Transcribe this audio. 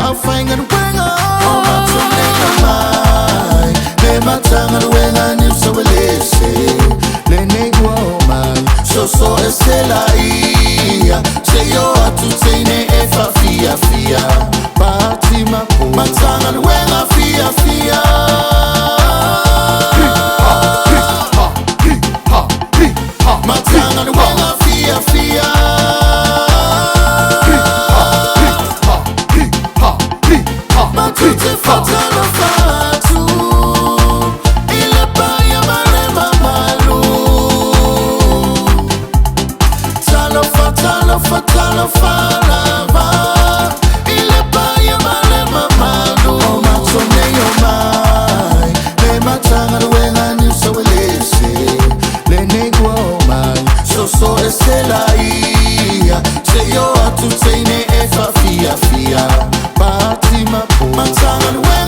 Aufaigaluega, Lemauai, Matagaluega, Niusauelese, Lemauai, so estela ia, se yo atutene efa fia fia, Fatima, Matagaluega fia fia. Matagaluega fia fia. Fatalo fatu, ile paya malema malu. Talo falava, ile paya malema malu. O matone yo mai, le Matagaluega Niusauelese, le negro mai, so estela ia, se yo atutene efa fia fia. Matagaluega.